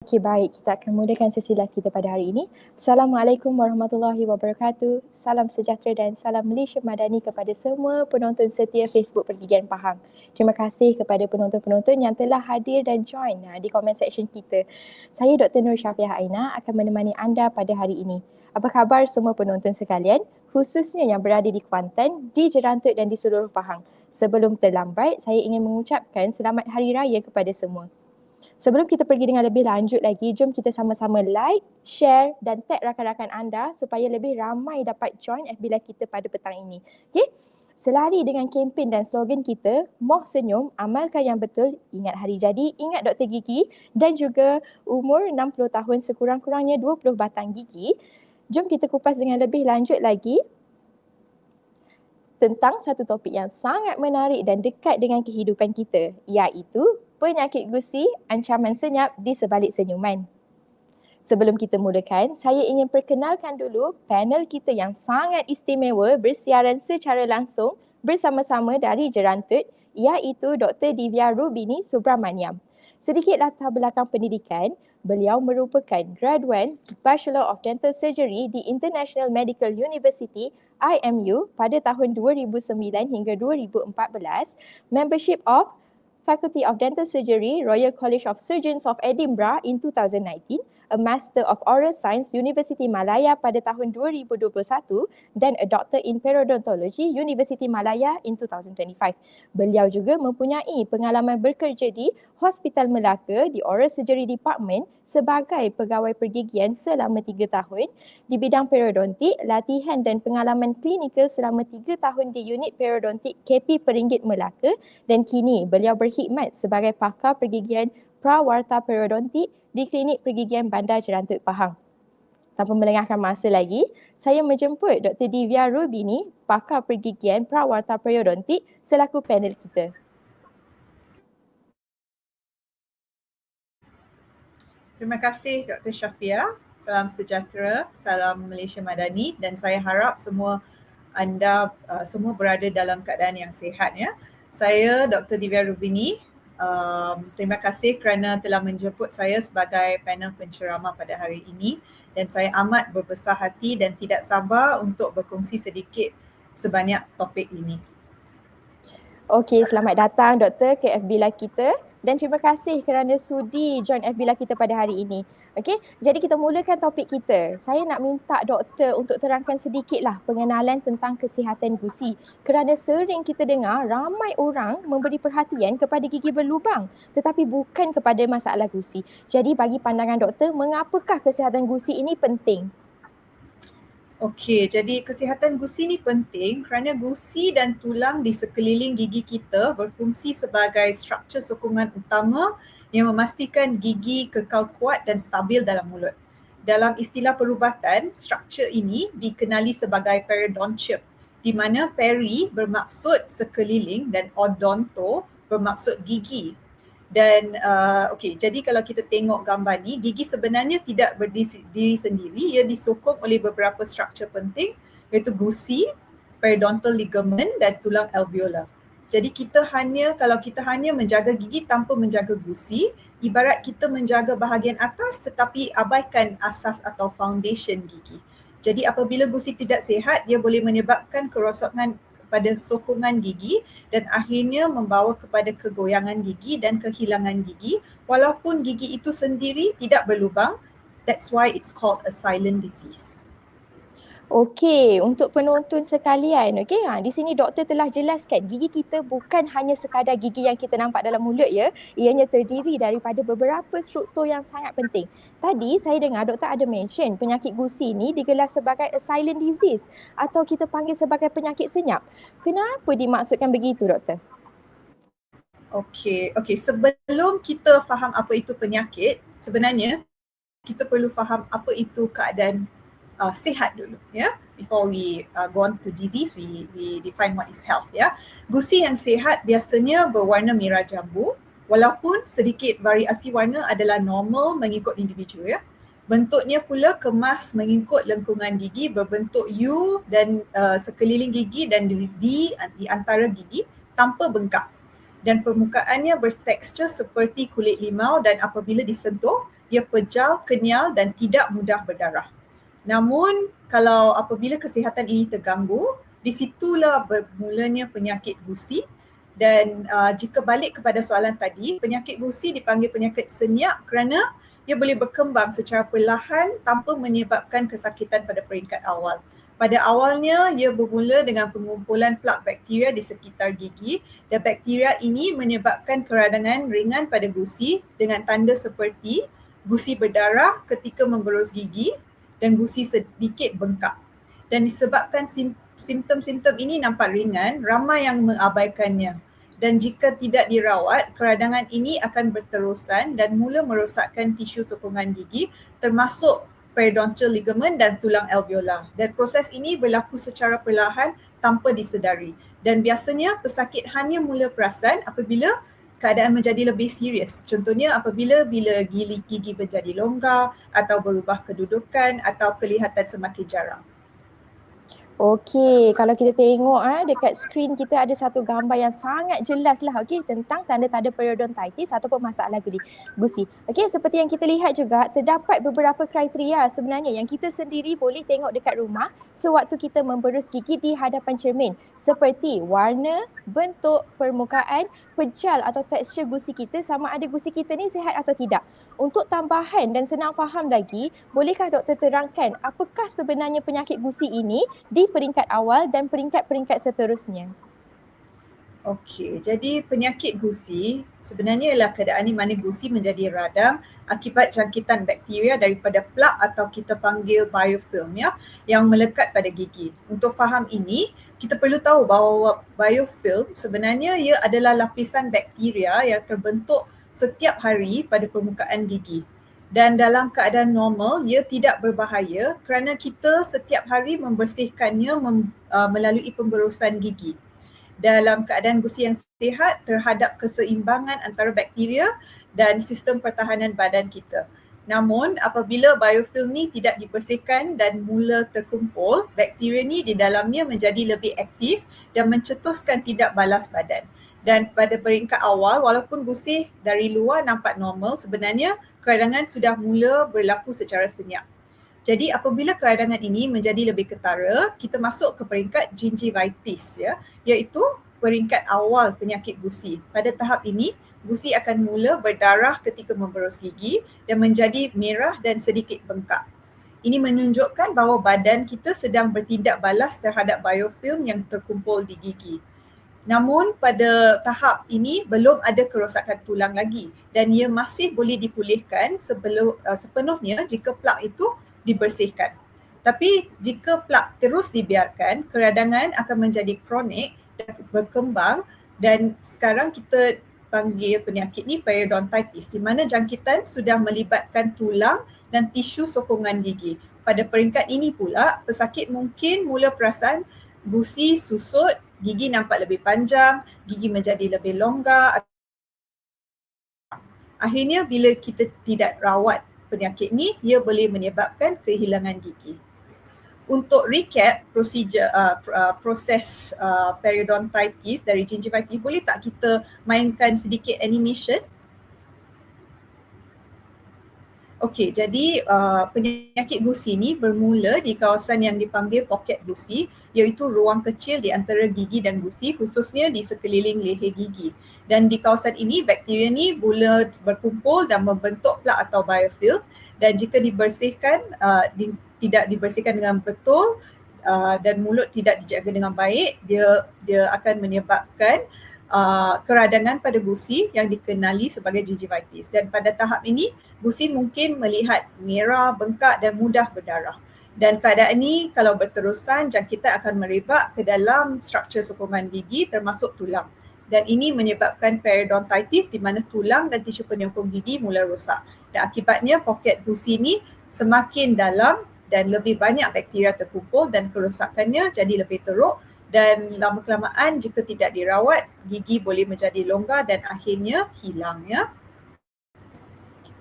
Okey, baik. Kita akan mulakan sesi live kita pada hari ini. Assalamualaikum warahmatullahi wabarakatuh. Salam sejahtera dan salam Malaysia Madani kepada semua penonton setia Facebook Pergigian Pahang. Terima kasih kepada penonton-penonton yang telah hadir dan join di comment section kita. Saya Dr. Nur Syafiah Aina akan menemani anda pada hari ini. Apa khabar semua penonton sekalian, khususnya yang berada di Kuantan, di Jerantut dan di seluruh Pahang. Sebelum terlambat, saya ingin mengucapkan selamat Hari Raya kepada semua. Sebelum kita pergi dengan lebih lanjut lagi, jom kita sama-sama like, share dan tag rakan-rakan anda supaya lebih ramai dapat join FB Live kita pada petang ini. Okay? Selari dengan kempen dan slogan kita, Moh Senyum, Amalkan Yang Betul, Ingat Hari Jadi, Ingat Dr. Gigi dan juga umur 60 tahun sekurang-kurangnya 20 batang gigi. Jom kita kupas dengan lebih lanjut lagi tentang satu topik yang sangat menarik dan dekat dengan kehidupan kita, iaitu penyakit gusi, ancaman senyap di sebalik senyuman. Sebelum kita mulakan, saya ingin perkenalkan dulu panel kita yang sangat istimewa bersiaran secara langsung bersama-sama dari Jerantut, iaitu Dr. Divya Rubini Subramaniam. Sedikit latar belakang pendidikan, beliau merupakan graduan Bachelor of Dental Surgery di International Medical University IMU pada tahun 2009 hingga 2014, membership of Faculty of Dental Surgery, Royal College of Surgeons of Edinburgh in 2019, a Master of Oral Science, University Malaya pada tahun 2021 dan a Doctor in Periodontology, University Malaya in 2025. Beliau juga mempunyai pengalaman bekerja di Hospital Melaka di Oral Surgery Department sebagai pegawai pergigian selama 3 tahun di bidang periodontik, latihan dan pengalaman klinikal selama 3 tahun di unit periodontik KP Peringgit Melaka dan kini beliau berkhidmat sebagai pakar pergigian prawarta periodontik di Klinik Pergigian Bandar Jerantut Pahang. Tanpa melengahkan masa lagi, saya menjemput Dr. Divya Rubini, pakar pergigian prawarta periodontik selaku panel kita. Terima kasih Dr. Syafiah. Salam sejahtera, salam Malaysia Madani dan saya harap semua anda semua berada dalam keadaan yang sihat ya. Saya Dr. Divya Rubini. Terima kasih kerana telah menjemput saya sebagai panel penceramah pada hari ini dan saya amat berbesar hati dan tidak sabar untuk berkongsi sedikit sebanyak topik ini. Okey, selamat datang Doktor ke FB Live kita dan terima kasih kerana sudi join FB Live kita pada hari ini. Okey, jadi kita mulakan topik kita. Saya nak minta doktor untuk terangkan sedikitlah pengenalan tentang kesihatan gusi kerana sering kita dengar ramai orang memberi perhatian kepada gigi berlubang tetapi bukan kepada masalah gusi. Jadi bagi pandangan doktor, mengapakah kesihatan gusi ini penting? Okey, jadi kesihatan gusi ni penting kerana gusi dan tulang di sekeliling gigi kita berfungsi sebagai struktur sokongan utama yang memastikan gigi kekal kuat dan stabil dalam mulut. Dalam istilah perubatan, struktur ini dikenali sebagai periodontium, di mana peri bermaksud sekeliling dan odonto bermaksud gigi. Dan jadi kalau kita tengok gambar ni, gigi sebenarnya tidak berdiri sendiri, ia disokong oleh beberapa struktur penting iaitu gusi, periodontal ligament dan tulang alveolar. Jadi kalau kita hanya menjaga gigi tanpa menjaga gusi, ibarat kita menjaga bahagian atas tetapi abaikan asas atau foundation gigi. Jadi apabila gusi tidak sihat, dia boleh menyebabkan kerosakan pada sokongan gigi dan akhirnya membawa kepada kegoyangan gigi dan kehilangan gigi walaupun gigi itu sendiri tidak berlubang. That's why it's called a silent disease. Okey, untuk penonton sekalian, di sini doktor telah jelaskan gigi kita bukan hanya sekadar gigi yang kita nampak dalam mulut ya. Ianya terdiri daripada beberapa struktur yang sangat penting. Tadi saya dengar doktor ada mention penyakit gusi ni digelar sebagai a silent disease atau kita panggil sebagai penyakit senyap. Kenapa dimaksudkan begitu doktor? Okey, sebelum kita faham apa itu penyakit, sebenarnya kita perlu faham apa itu keadaan sihat dulu ya. Before we go on to disease, we define what is health ya. Gusi yang sihat biasanya berwarna merah jambu walaupun sedikit variasi warna adalah normal mengikut individu ya. Bentuknya pula kemas mengikut lengkungan gigi berbentuk U dan sekeliling gigi dan di antara gigi tanpa bengkak. dan permukaannya bertekstur seperti kulit limau dan apabila disentuh, ia pejal, kenyal dan tidak mudah berdarah. Namun, kalau apabila kesihatan ini terganggu, di situlah bermulanya penyakit gusi. Dan jika balik kepada soalan tadi, penyakit gusi dipanggil penyakit senyap kerana ia boleh berkembang secara perlahan tanpa menyebabkan kesakitan pada peringkat awal. Pada awalnya, ia bermula dengan pengumpulan plak bakteria di sekitar gigi dan bakteria ini menyebabkan keradangan ringan pada gusi dengan tanda seperti gusi berdarah ketika memberus gigi dan gusi sedikit bengkak. Dan disebabkan simptom-simptom ini nampak ringan, ramai yang mengabaikannya. Dan jika tidak dirawat, keradangan ini akan berterusan dan mula merosakkan tisu sokongan gigi termasuk periodontal ligament dan tulang alveolar. Dan proses ini berlaku secara perlahan tanpa disedari. Dan biasanya pesakit hanya mula perasan apabila keadaan menjadi lebih serius. Contohnya apabila gigi menjadi longgar atau berubah kedudukan atau kelihatan semakin jarang. Okey, kalau kita tengok dekat skrin kita ada satu gambar yang sangat jelas lah tentang tanda-tanda periodontitis ataupun masalah gusi. Okey, seperti yang kita lihat juga terdapat beberapa kriteria sebenarnya yang kita sendiri boleh tengok dekat rumah sewaktu kita memberus gigi di hadapan cermin, seperti warna, bentuk, permukaan, pejal atau tekstur gusi kita sama ada gusi kita ni sihat atau tidak. Untuk tambahan dan senang faham lagi, bolehkah doktor terangkan apakah sebenarnya penyakit gusi ini di peringkat awal dan peringkat-peringkat seterusnya? Okey, jadi penyakit gusi sebenarnya ialah keadaan di mana gusi menjadi radang akibat jangkitan bakteria daripada plak atau kita panggil biofilm yang melekat pada gigi. Untuk faham ini, kita perlu tahu bahawa biofilm sebenarnya ia adalah lapisan bakteria yang terbentuk setiap hari pada permukaan gigi. Dan dalam keadaan normal, ia tidak berbahaya kerana kita setiap hari membersihkannya melalui pemberusan gigi. Dalam keadaan gusi yang sihat terhadap keseimbangan antara bakteria dan sistem pertahanan badan kita. Namun apabila biofilm ni tidak dibersihkan dan mula terkumpul, bakteria ni di dalamnya menjadi lebih aktif dan mencetuskan tidak balas badan. Dan pada peringkat awal, walaupun gusi dari luar nampak normal, sebenarnya keradangan sudah mula berlaku secara senyap. Jadi apabila keradangan ini menjadi lebih ketara, kita masuk ke peringkat gingivitis iaitu peringkat awal penyakit gusi. Pada tahap ini, gusi akan mula berdarah ketika memberus gigi dan menjadi merah dan sedikit bengkak. Ini menunjukkan bahawa badan kita sedang bertindak balas terhadap biofilm yang terkumpul di gigi. Namun pada tahap ini belum ada kerosakan tulang lagi dan ia masih boleh dipulihkan sepenuhnya jika plak itu dibersihkan. Tapi jika plak terus dibiarkan, keradangan akan menjadi kronik dan berkembang dan sekarang kita panggil penyakit ni periodontitis di mana jangkitan sudah melibatkan tulang dan tisu sokongan gigi. Pada peringkat ini pula, pesakit mungkin mula perasan gusi susut, gigi nampak lebih panjang, gigi menjadi lebih longgar. Akhirnya bila kita tidak rawat penyakit ni, ia boleh menyebabkan kehilangan gigi. Untuk recap proses periodontitis dari gingivitis, boleh tak kita mainkan sedikit animation? Okey, jadi penyakit gusi ni bermula di kawasan yang dipanggil poket gusi, iaitu ruang kecil di antara gigi dan gusi, khususnya di sekeliling leher gigi. Dan di kawasan ini, bakteria ni mula berkumpul dan membentuk plak atau biofilm, dan jika dibersihkan, tidak dibersihkan dengan betul dan mulut tidak dijaga dengan baik, dia akan menyebabkan keradangan pada gusi yang dikenali sebagai gingivitis. Dan pada tahap ini, gusi mungkin melihat merah, bengkak dan mudah berdarah. Dan keadaan ini kalau berterusan, jangkitan akan merebak ke dalam struktur sokongan gigi termasuk tulang. Dan ini menyebabkan periodontitis di mana tulang dan tisu penyokong gigi mula rosak. Dan akibatnya poket gusi ini semakin dalam dan lebih banyak bakteria terkumpul dan kerosakannya jadi lebih teruk. Dan lama-kelamaan jika tidak dirawat, gigi boleh menjadi longgar dan akhirnya hilang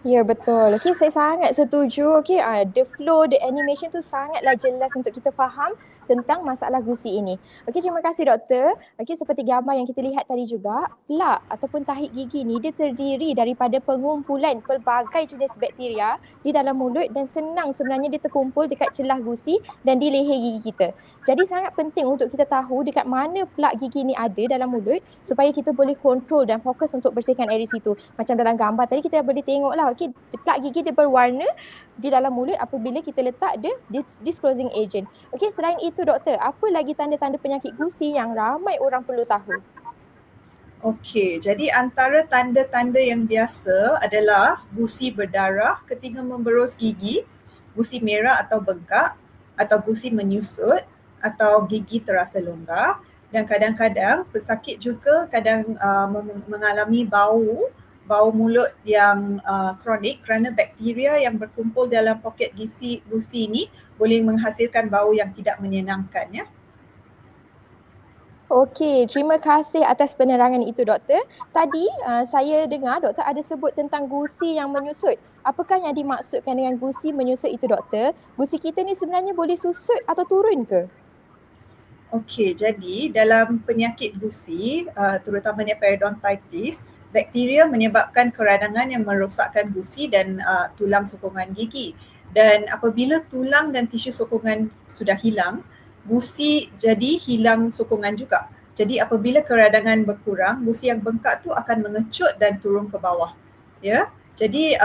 Ya, betul. Okey, saya sangat setuju. Okey, the flow, the animation tu sangatlah jelas untuk kita faham tentang masalah gusi ini. Okey, terima kasih doktor. Okey, seperti gambar yang kita lihat tadi juga, plak ataupun tahi gigi ni dia terdiri daripada pengumpulan pelbagai jenis bakteria di dalam mulut dan senang sebenarnya dia terkumpul dekat celah gusi dan di leher gigi kita. Jadi sangat penting untuk kita tahu dekat mana plak gigi ni ada dalam mulut supaya kita boleh kontrol dan fokus untuk bersihkan area situ. Macam dalam gambar tadi kita boleh tengoklah, okey, plak gigi dia berwarna di dalam mulut apabila kita letak the disclosing agent. Okey, selain itu doktor, apa lagi tanda-tanda penyakit gusi yang ramai orang perlu tahu? Okey, jadi antara tanda-tanda yang biasa adalah gusi berdarah ketika memberus gigi, gusi merah atau bengkak, atau gusi menyusut, atau gigi terasa longgar, dan kadang-kadang pesakit juga mengalami bau mulut yang kronik kerana bakteria yang berkumpul dalam poket gusi ini boleh menghasilkan bau yang tidak menyenangkan, ya. Okey, terima kasih atas penerangan itu doktor. Tadi saya dengar doktor ada sebut tentang gusi yang menyusut. Apakah yang dimaksudkan dengan gusi menyusut itu doktor? Gusi kita ni sebenarnya boleh susut atau turun ke? Okey, jadi dalam penyakit gusi, terutamanya periodontitis, bakteria menyebabkan keradangan yang merosakkan gusi dan tulang sokongan gigi. Dan apabila tulang dan tisu sokongan sudah hilang, gusi jadi hilang sokongan juga. Jadi apabila keradangan berkurang, gusi yang bengkak tu akan mengecut dan turun ke bawah. Ya. Jadi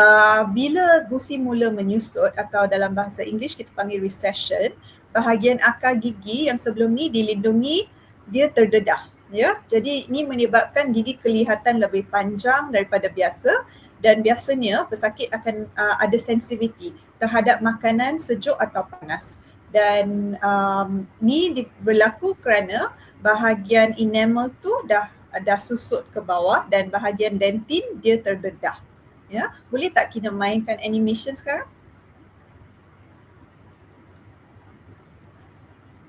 bila gusi mula menyusut atau dalam bahasa Inggeris kita panggil recession, bahagian akar gigi yang sebelum ni dilindungi dia terdedah, ya. Jadi ini menyebabkan gigi kelihatan lebih panjang daripada biasa dan biasanya pesakit akan ada sensitiviti terhadap makanan sejuk atau panas. Dan ni berlaku kerana bahagian enamel tu dah susut ke bawah dan bahagian dentin dia terdedah. Ya, boleh tak kita mainkan animation sekarang?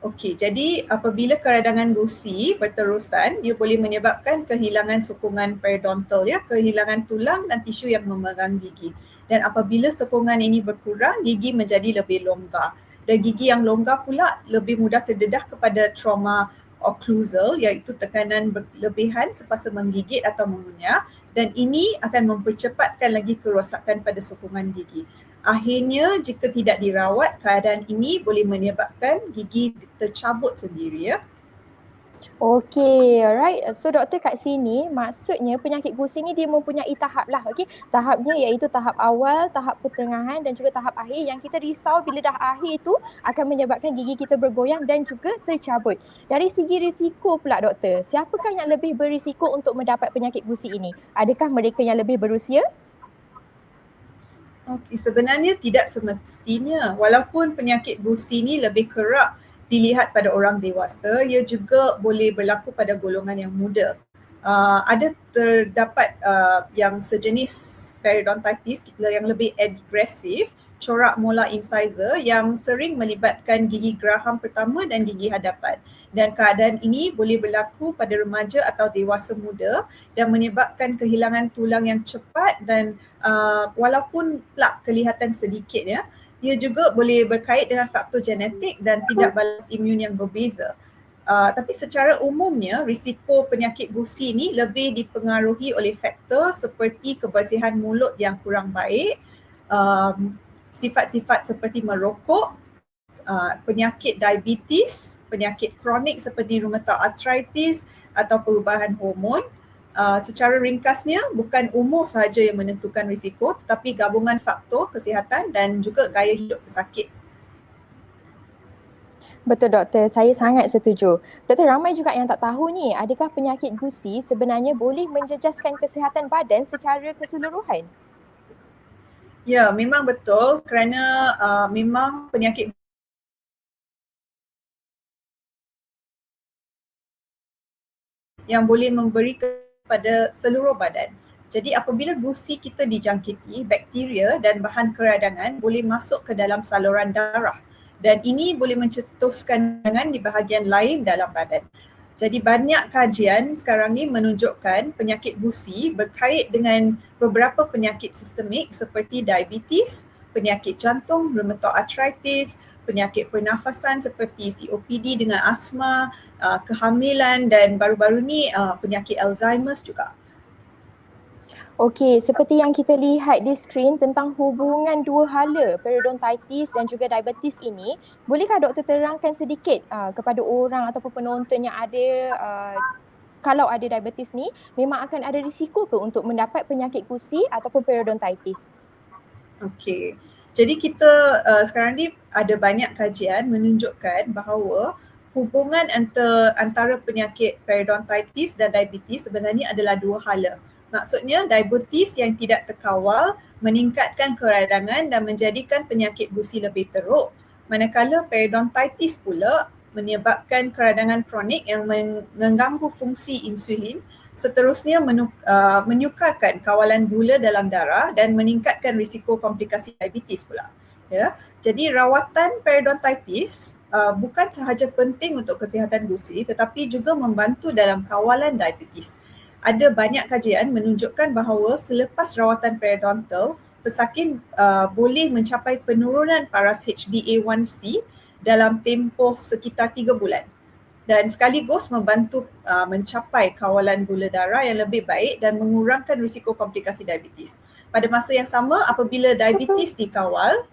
Okey, jadi apabila keradangan gusi berterusan, dia boleh menyebabkan kehilangan sokongan periodontal, ya, kehilangan tulang dan tisu yang memegang gigi. Dan apabila sokongan ini berkurang, gigi menjadi lebih longgar. Dan gigi yang longgar pula lebih mudah terdedah kepada trauma occlusal, iaitu tekanan berlebihan semasa menggigit atau mengunyah, dan ini akan mempercepatkan lagi kerosakan pada sokongan gigi. Akhirnya jika tidak dirawat, keadaan ini boleh menyebabkan gigi tercabut sendiri, ya. Okey, alright. So doktor kat sini maksudnya penyakit gusi ni dia mempunyai tahap lah. Okey, tahapnya iaitu tahap awal, tahap pertengahan dan juga tahap akhir yang kita risau bila dah akhir tu akan menyebabkan gigi kita bergoyang dan juga tercabut. Dari segi risiko pula doktor, siapakah yang lebih berisiko untuk mendapat penyakit gusi ini? Adakah mereka yang lebih berusia? Okey, sebenarnya tidak semestinya. Walaupun penyakit gusi ni lebih kerap dilihat pada orang dewasa, ia juga boleh berlaku pada golongan yang muda. Ada terdapat yang sejenis periodontitis yang lebih agresif, corak molar incisor yang sering melibatkan gigi geraham pertama dan gigi hadapan. Dan keadaan ini boleh berlaku pada remaja atau dewasa muda dan menyebabkan kehilangan tulang yang cepat dan walaupun plak kelihatan sedikit, ya, ia juga boleh berkait dengan faktor genetik dan tindak balas imun yang berbeza. Tapi secara umumnya risiko penyakit gusi ni lebih dipengaruhi oleh faktor seperti kebersihan mulut yang kurang baik, sifat-sifat seperti merokok, penyakit diabetes, penyakit kronik seperti rheumatoid arthritis atau perubahan hormon. Secara ringkasnya, bukan umur sahaja yang menentukan risiko tetapi gabungan faktor kesihatan dan juga gaya hidup pesakit. Betul doktor, saya sangat setuju. Doktor, ramai juga yang tak tahu ni, adakah penyakit gusi sebenarnya boleh menjejaskan kesihatan badan secara keseluruhan? Ya, memang betul kerana memang penyakit yang boleh memberi kepada seluruh badan. Jadi apabila gusi kita dijangkiti, bakteria dan bahan keradangan boleh masuk ke dalam saluran darah dan ini boleh mencetuskan keradangan di bahagian lain dalam badan. Jadi banyak kajian sekarang ni menunjukkan penyakit gusi berkait dengan beberapa penyakit sistemik seperti diabetes, penyakit jantung, rheumatoid arthritis, penyakit pernafasan seperti COPD dengan asma, kehamilan dan baru-baru ni penyakit Alzheimer's juga. Okey, seperti yang kita lihat di skrin tentang hubungan dua hala, periodontitis dan juga diabetes ini, bolehkah doktor terangkan sedikit kepada orang ataupun penonton yang ada kalau ada diabetes ni, memang akan ada risiko ke untuk mendapat penyakit gusi ataupun periodontitis? Okey. Jadi kita sekarang ni ada banyak kajian menunjukkan bahawa hubungan antara penyakit periodontitis dan diabetes sebenarnya adalah dua hala. Maksudnya diabetes yang tidak terkawal meningkatkan keradangan dan menjadikan penyakit gusi lebih teruk. Manakala periodontitis pula menyebabkan keradangan kronik yang mengganggu fungsi insulin, seterusnya menyukarkan kawalan gula dalam darah dan meningkatkan risiko komplikasi diabetes pula. Ya. Jadi rawatan periodontitis bukan sahaja penting untuk kesihatan gusi tetapi juga membantu dalam kawalan diabetes. Ada banyak kajian menunjukkan bahawa selepas rawatan periodontal, pesakit boleh mencapai penurunan paras HbA1c dalam tempoh sekitar 3 bulan dan sekaligus membantu mencapai kawalan gula darah yang lebih baik dan mengurangkan risiko komplikasi diabetes. Pada masa yang sama, apabila diabetes dikawal,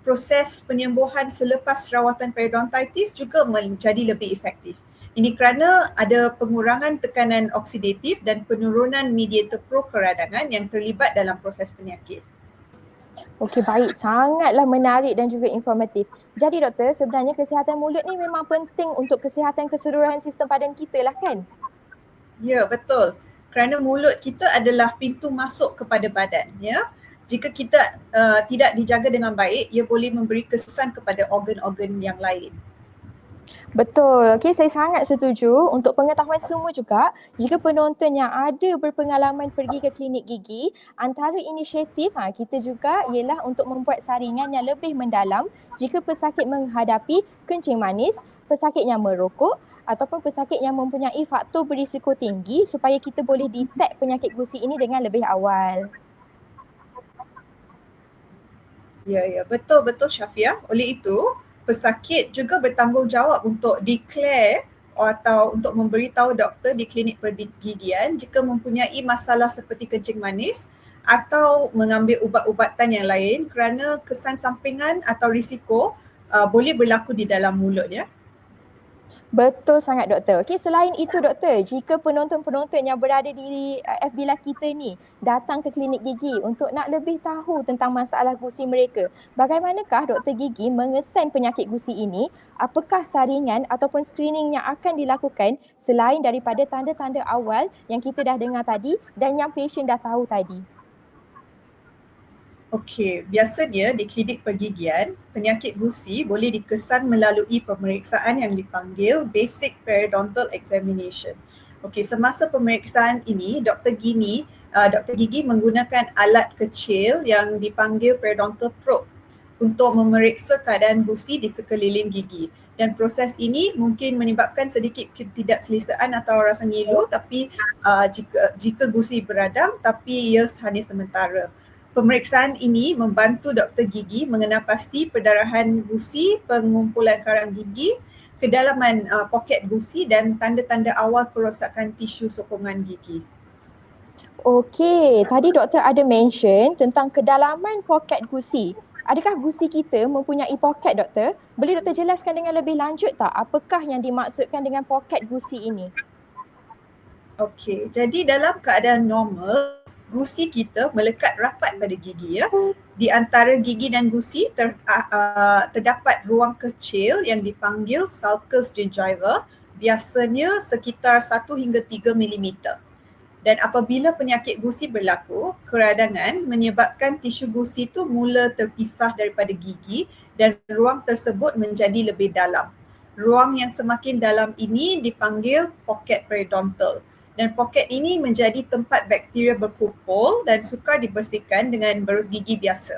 proses penyembuhan selepas rawatan periodontitis juga menjadi lebih efektif. Ini kerana ada pengurangan tekanan oksidatif dan penurunan mediator pro-keradangan yang terlibat dalam proses penyakit. Okey, baik. Sangatlah menarik dan juga informatif. Jadi doktor, sebenarnya kesihatan mulut ni memang penting untuk kesihatan keseluruhan sistem badan kita lah kan? Ya, betul. Kerana mulut kita adalah pintu masuk kepada badan. Ya. Jika kita tidak dijaga dengan baik, ia boleh memberi kesan kepada organ-organ yang lain. Betul. Okey, saya sangat setuju. Untuk pengetahuan semua juga, jika penonton yang ada berpengalaman pergi ke klinik gigi, antara inisiatif kita juga ialah untuk membuat saringan yang lebih mendalam jika pesakit menghadapi kencing manis, pesakit yang merokok ataupun pesakit yang mempunyai faktor berisiko tinggi supaya kita boleh detect penyakit gusi ini dengan lebih awal. Ya, betul Syafia. Oleh itu, pesakit juga bertanggungjawab untuk declare atau untuk memberitahu doktor di klinik pergigian jika mempunyai masalah seperti kencing manis atau mengambil ubat-ubatan yang lain kerana kesan sampingan atau risiko boleh berlaku di dalam mulut ya. Betul sangat doktor. Okey, selain itu doktor, jika penonton-penonton yang berada di FB Live kita ni datang ke klinik gigi untuk nak lebih tahu tentang masalah gusi mereka, bagaimanakah doktor gigi mengesan penyakit gusi ini? Apakah saringan ataupun screening yang akan dilakukan selain daripada tanda-tanda awal yang kita dah dengar tadi dan yang pasien dah tahu tadi? Okey, biasanya di klinik pergigian, penyakit gusi boleh dikesan melalui pemeriksaan yang dipanggil Basic Periodontal Examination. Okey, semasa pemeriksaan ini, Dr. Gigi menggunakan alat kecil yang dipanggil periodontal probe untuk memeriksa keadaan gusi di sekeliling gigi. Dan proses ini mungkin menyebabkan sedikit ketidakselesaan atau rasa ngilu tapi jika gusi beradang tapi ia hanya sementara. Pemeriksaan ini membantu Dr. Gigi mengenal pasti perdarahan gusi, pengumpulan karang gigi, kedalaman poket gusi dan tanda-tanda awal kerosakan tisu sokongan gigi. Okey, tadi doktor ada mention tentang kedalaman poket gusi. Adakah gusi kita mempunyai poket doktor? Boleh doktor jelaskan dengan lebih lanjut tak apakah yang dimaksudkan dengan poket gusi ini? Okey, jadi dalam keadaan normal, gusi kita melekat rapat pada gigi ya. Di antara gigi dan gusi terdapat ruang kecil yang dipanggil sulcus gingiva, biasanya sekitar 1 hingga 3 mm. Dan apabila penyakit gusi berlaku, keradangan menyebabkan tisu gusi itu mula terpisah daripada gigi dan ruang tersebut menjadi lebih dalam. Ruang yang semakin dalam ini dipanggil poket periodontal. Dan poket ini menjadi tempat bakteria berkumpul dan sukar dibersihkan dengan berus gigi biasa.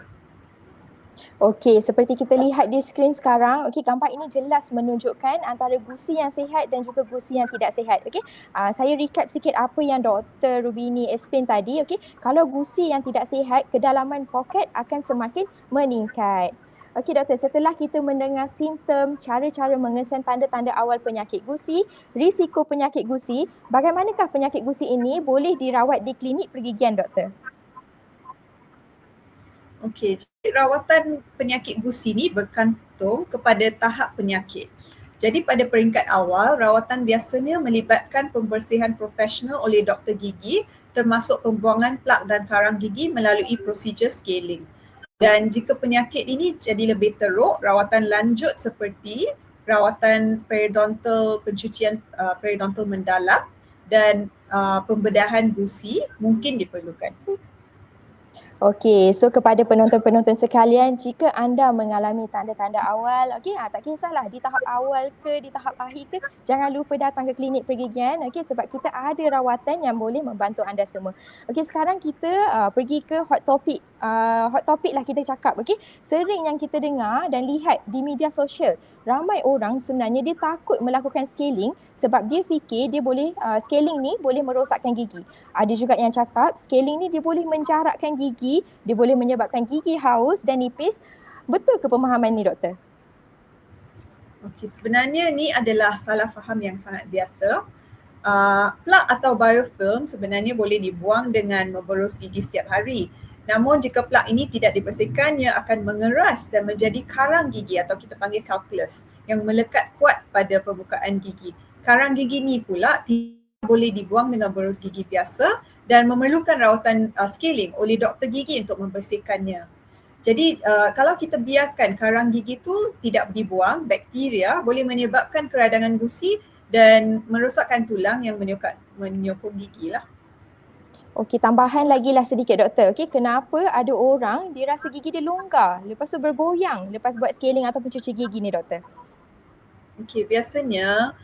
Okey, seperti kita lihat di skrin sekarang, okey, gambar ini jelas menunjukkan antara gusi yang sihat dan juga gusi yang tidak sihat. Okey, saya recap sikit apa yang Dr. Rubini explain tadi. Okey, kalau gusi yang tidak sihat, kedalaman poket akan semakin meningkat. Okey doktor, setelah kita mendengar simptom, cara-cara mengesan tanda-tanda awal penyakit gusi, risiko penyakit gusi, bagaimanakah penyakit gusi ini boleh dirawat di klinik pergigian doktor? Okey, jadi rawatan penyakit gusi ni bergantung kepada tahap penyakit. Jadi pada peringkat awal, rawatan biasanya melibatkan pembersihan profesional oleh doktor gigi termasuk pembuangan plak dan karang gigi melalui prosedur scaling. Dan jika penyakit ini jadi lebih teruk, rawatan lanjut seperti rawatan periodontal, pencucian periodontal mendalam dan pembedahan gusi mungkin diperlukan. Okey, so kepada penonton-penonton sekalian, jika anda mengalami tanda-tanda awal, tak kisahlah di tahap awal ke, di tahap akhir ke, jangan lupa datang ke klinik pergigian, sebab kita ada rawatan yang boleh membantu anda semua. Sekarang kita pergi ke hot topic. Hot topic lah kita cakap, Sering yang kita dengar dan lihat di media sosial, ramai orang sebenarnya dia takut melakukan scaling sebab dia fikir dia boleh, scaling ni boleh merosakkan gigi. Ada juga yang cakap scaling ni dia boleh menjarakkan gigi, dia boleh menyebabkan gigi haus dan nipis. Betul ke pemahaman ni doktor? Okey, sebenarnya ni adalah salah faham yang sangat biasa. Plak atau biofilm sebenarnya boleh dibuang dengan memberus gigi setiap hari. Namun jika plak ini tidak dibersihkan, ia akan mengeras dan menjadi karang gigi atau kita panggil calculus yang melekat kuat pada permukaan gigi. Karang gigi ni pula tidak boleh dibuang dengan berus gigi biasa dan memerlukan rawatan scaling oleh doktor gigi untuk membersihkannya. Jadi kalau kita biarkan karang gigi tu tidak dibuang, bakteria boleh menyebabkan keradangan gusi dan merosakkan tulang yang menyokong gigi lah. Okey, tambahan lagi lah sedikit doktor. Kenapa ada orang dia rasa gigi dia longgar, lepas tu bergoyang lepas buat scaling ataupun cuci gigi ni doktor? Okey, biasanya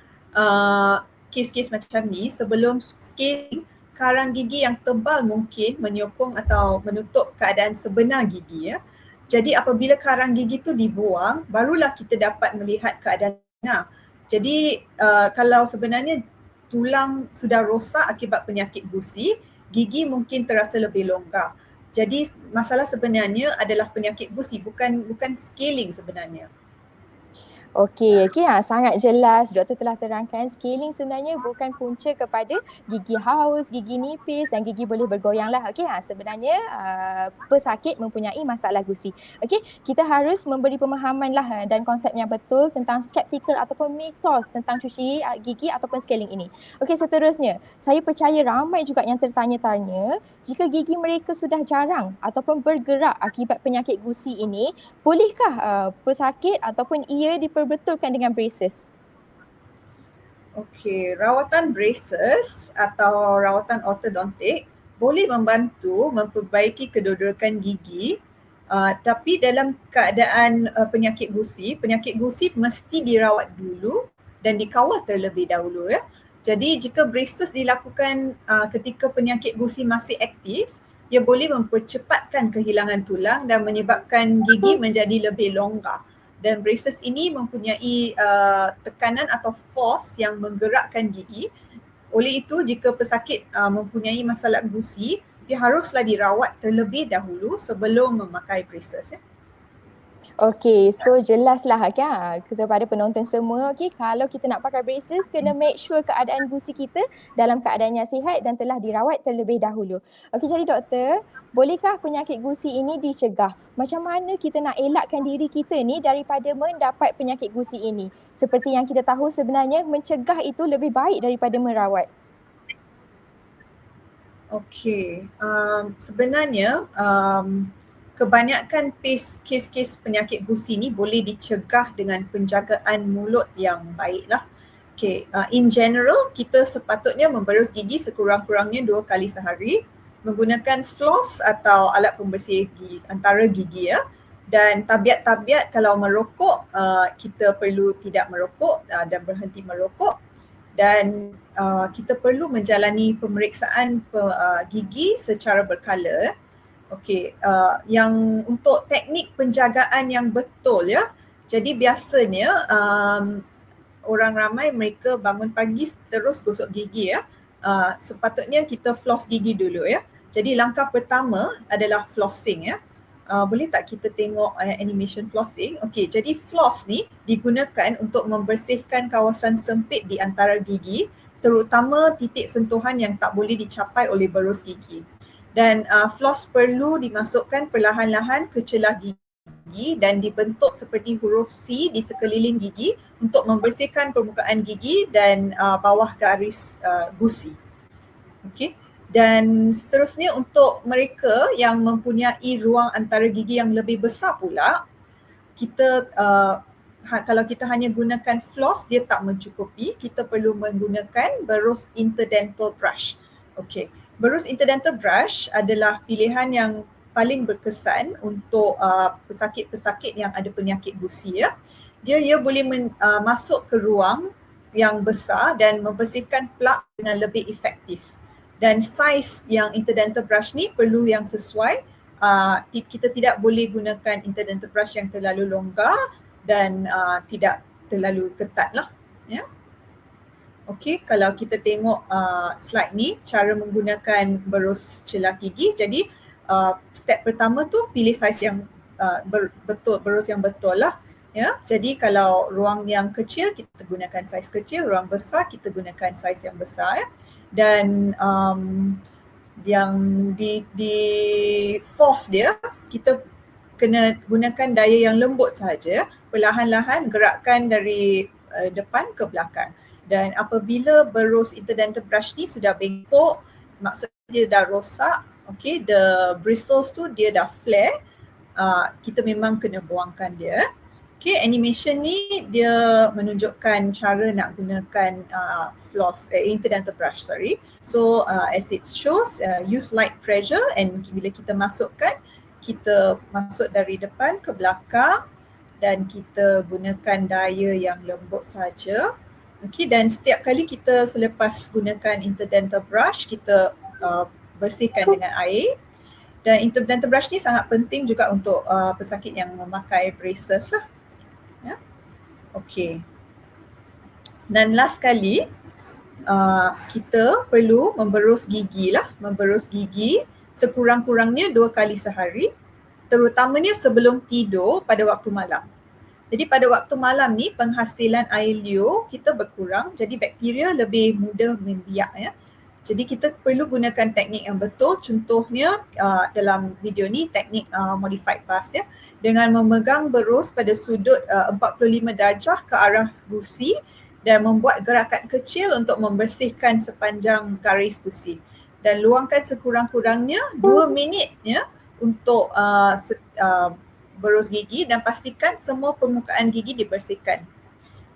kes-kes macam ni sebelum scaling, karang gigi yang tebal mungkin menyokong atau menutup keadaan sebenar gigi ya. Jadi apabila karang gigi tu dibuang, barulah kita dapat melihat keadaan sebenar. Jadi kalau sebenarnya tulang sudah rosak akibat penyakit gusi, gigi mungkin terasa lebih longgar. Jadi masalah sebenarnya adalah penyakit gusi, bukan scaling sebenarnya. Okey, sangat jelas doktor telah terangkan scaling sebenarnya bukan punca kepada gigi haus, gigi nipis dan gigi boleh bergoyang lah. Sebenarnya pesakit mempunyai masalah gusi. Kita harus memberi pemahaman lah dan konsep yang betul tentang skeptical ataupun mitos tentang cuci gigi ataupun scaling ini. Seterusnya, saya percaya ramai juga yang tertanya-tanya jika gigi mereka sudah jarang ataupun bergerak akibat penyakit gusi ini, bolehkah pesakit ataupun ia diperbetulkan dengan braces? Okey, rawatan braces atau rawatan ortodontik boleh membantu memperbaiki kedudukan gigi, tapi dalam keadaan penyakit gusi mesti dirawat dulu dan dikawal terlebih dahulu ya. Jadi jika braces dilakukan ketika penyakit gusi masih aktif, ia boleh mempercepatkan kehilangan tulang dan menyebabkan gigi menjadi lebih longgar. Dan braces ini mempunyai tekanan atau force yang menggerakkan gigi. Oleh itu, jika pesakit mempunyai masalah gusi, dia haruslah dirawat terlebih dahulu sebelum memakai braces ya. Okey, so jelaslah kepada penonton semua, kalau kita nak pakai braces, kena make sure keadaan gusi kita dalam keadaan yang sihat dan telah dirawat terlebih dahulu. Jadi doktor, bolehkah penyakit gusi ini dicegah? Macam mana kita nak elakkan diri kita ni daripada mendapat penyakit gusi ini? Seperti yang kita tahu sebenarnya mencegah itu lebih baik daripada merawat. Okey, sebenarnya kebanyakan kes-kes penyakit gusi ni boleh dicegah dengan penjagaan mulut yang baiklah. Okay, in general kita sepatutnya memberus gigi sekurang-kurangnya 2 kali sehari menggunakan floss atau alat pembersih gigi antara gigi ya. Dan tabiat-tabiat kalau merokok, kita perlu tidak merokok dan berhenti merokok. Dan kita perlu menjalani pemeriksaan gigi secara berkala. Okey, yang untuk teknik penjagaan yang betul ya. Jadi biasanya orang ramai mereka bangun pagi terus gosok gigi ya. Sepatutnya kita floss gigi dulu ya. Jadi langkah pertama adalah flossing ya. boleh tak kita tengok animation flossing? Okey, jadi floss ni digunakan untuk membersihkan kawasan sempit di antara gigi, terutama titik sentuhan yang tak boleh dicapai oleh berus gigi. Dan floss perlu dimasukkan perlahan-lahan ke celah gigi dan dibentuk seperti huruf C di sekeliling gigi untuk membersihkan permukaan gigi dan bawah garis gusi. Okey. Dan seterusnya untuk mereka yang mempunyai ruang antara gigi yang lebih besar pula, kita kalau kita hanya gunakan floss dia tak mencukupi, kita perlu menggunakan berus interdental brush. Okey. Berus interdental brush adalah pilihan yang paling berkesan untuk pesakit-pesakit yang ada penyakit gusi ya. Dia boleh masuk ke ruang yang besar dan membersihkan plak dengan lebih efektif. Dan saiz yang interdental brush ni perlu yang sesuai. Kita tidak boleh gunakan interdental brush yang terlalu longgar dan tidak terlalu ketat lah. Ya. Okey, kalau kita tengok slide ni, cara menggunakan berus celah gigi. Jadi step pertama tu pilih saiz yang betul, berus yang betul lah. Ya, jadi kalau ruang yang kecil kita gunakan saiz kecil, ruang besar kita gunakan saiz yang besar ya. Dan yang di force dia, kita kena gunakan daya yang lembut sahaja, perlahan-lahan gerakkan dari depan ke belakang. Dan apabila berus interdental brush ni sudah bengkok, maksudnya dia dah rosak, okay, the bristles tu dia dah flare, kita memang kena buangkan dia. Okay, animation ni dia menunjukkan cara nak gunakan floss, interdental brush, sorry. So as it shows, use light pressure and bila kita masukkan, kita masuk dari depan ke belakang dan kita gunakan daya yang lembut saja. Okay, dan setiap kali kita selepas gunakan interdental brush, kita bersihkan dengan air. Dan interdental brush ni sangat penting juga untuk pesakit yang memakai braces lah. Ya. Okey. Dan last kali kita perlu memberus gigi lah. Memberus gigi sekurang-kurangnya 2 kali sehari, terutamanya sebelum tidur pada waktu malam. Jadi pada waktu malam ni penghasilan air liur kita berkurang, jadi bakteria lebih mudah membiak ya. Jadi kita perlu gunakan teknik yang betul, contohnya dalam video ni teknik modified bus ya, dengan memegang berus pada sudut 45 darjah ke arah gusi dan membuat gerakan kecil untuk membersihkan sepanjang garis gusi. Dan luangkan sekurang-kurangnya 2 minit ya untuk berus gigi dan pastikan semua permukaan gigi dibersihkan.